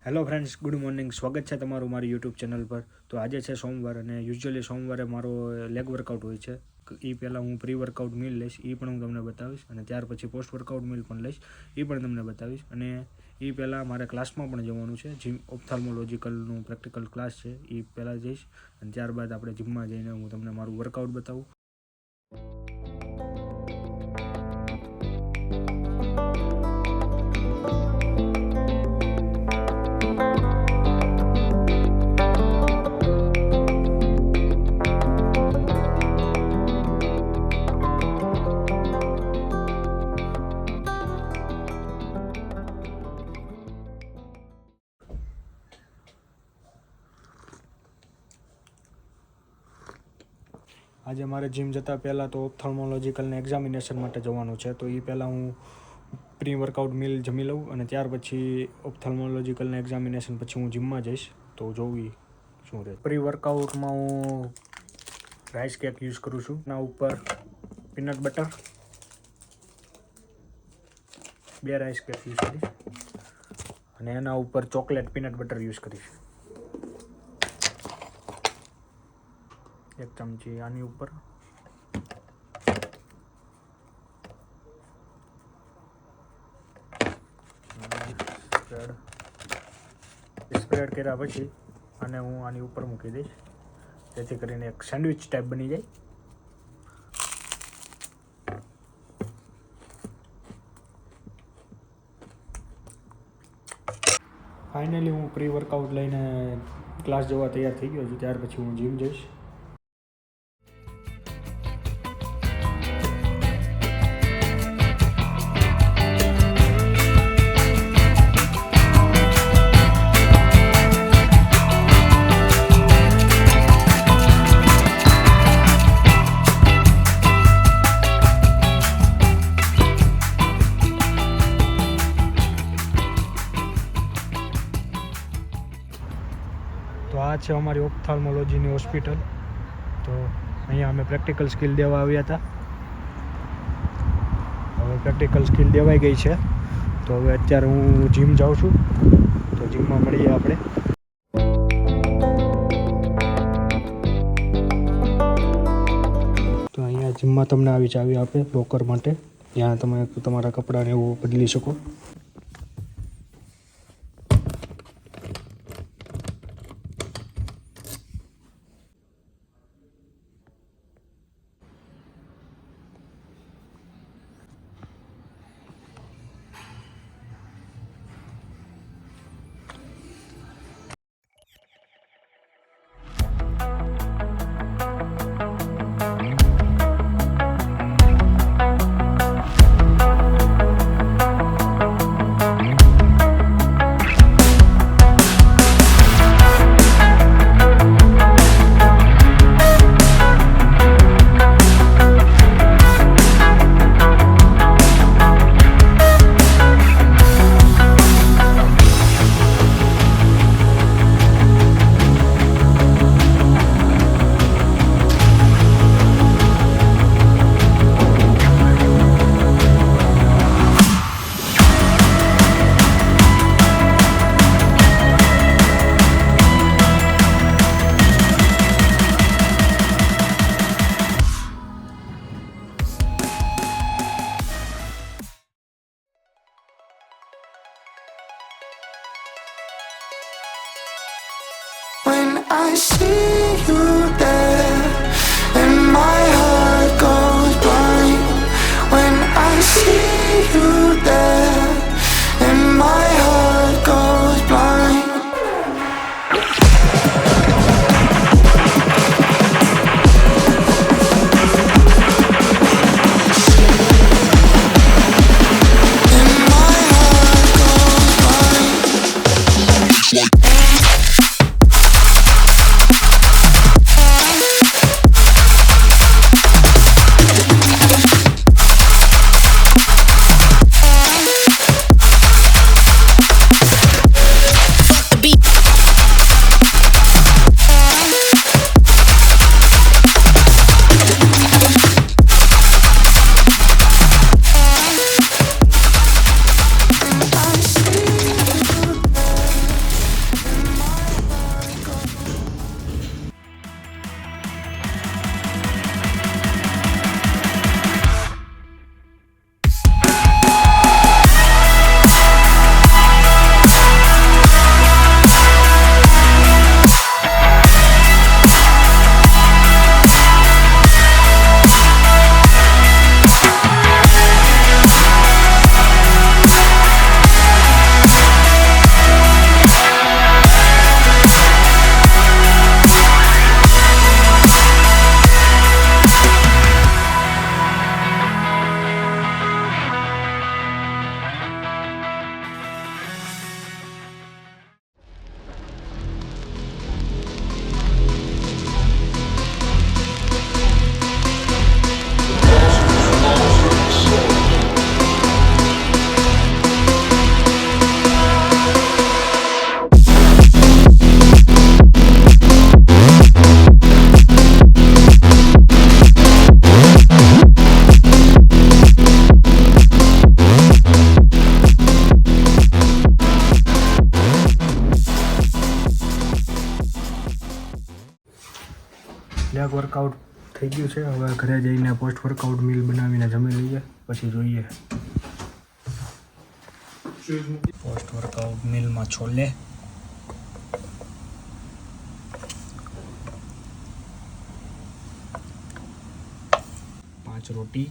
Hello friends, good morning. સ્વાગત છે તમારું મારી યુટ્યુબ ચેનલ પર. તો આજે છે સોમવાર અને યુઝ્યુઅલી સોમવારે મારો લેગ વર્કઆઉટ હોય છે. એ પહેલાં હું પ્રી વર્કઆઉટ મીલ લઈશ, એ પણ હું તમને બતાવીશ, અને ત્યાર પછી પોસ્ટ વર્કઆઉટ મીલ પણ લઈશ, એ પણ તમને બતાવીશ. અને એ પહેલાં મારે ક્લાસમાં પણ જવાનું છે, જીમ ઓપ્થાલ્મોલોજીકલનું પ્રેક્ટિકલ ક્લાસ છે, એ પહેલાં જઈશ, અને ત્યારબાદ આપણે જીમમાં જઈને હું તમને મારું વર્કઆઉટ બતાવું. આજે મારે જીમ જતાં પહેલાં તો ઓપ્થાલ્મોલોજીકલને એક્ઝામિનેશન માટે જવાનું છે, તો એ પહેલાં હું પ્રી વર્કઆઉટ મીલ જમી લઉં, અને ત્યાર પછી ઓપ્થાલ્મોલોજીકલને એક્ઝામિનેશન પછી હું જીમમાં જઈશ. તો જોવી શું રહે. પ્રી વર્કઆઉટમાં હું રાઈસ કેક યુઝ કરું છું. એના ઉપર peanut butter, 2 rice cake use કરીશ, અને એના ઉપર ચોકલેટ પીનટ બટર યુઝ કરીશ. 1 ચમચી આની ઉપર, સ્પ્રેડ કર્યા પછી અને હું આની ઉપર મૂકી દઈશ, જેથી કરીને એક સેન્ડવિચ ટાઈપ બની જાય. ફાઇનલી હું પ્રી વર્કઆઉટ લઈને ક્લાસ જવા તૈયાર થઈ ગયો છું. ત્યાર પછી હું જીમ જઈશ. તો આ છે અમારી ઓપ્થાલ્મોલોજીની હોસ્પિટલ. તો અહીંયા અમે પ્રેક્ટિકલ સ્કિલ દેવા આવ્યા હતા. હવે પ્રેક્ટિકલ સ્કિલ દેવાઈ ગઈ છે, તો હવે અત્યારે હું જીમ જાઉં છું. તો જીમમાં મળીએ આપણે. તો અહીંયા જીમમાં તમને આવી ચાવી આપે લોકર માટે, ત્યાં તમે તમારા કપડાને એવું બદલી શકો. When I see you there, and my heart goes blind. When I see you there, and my heart goes blind. And my heart goes blind. Leg workout થઈ ગયું છે. હવે ઘરે જઈને પોસ્ટ વર્કઆઉટ મીલ બનાવીને જમી લઈએ, પછી જોઈએ. પોસ્ટ વર્કઆઉટ મીલમાં છોલે, 5 રોટી,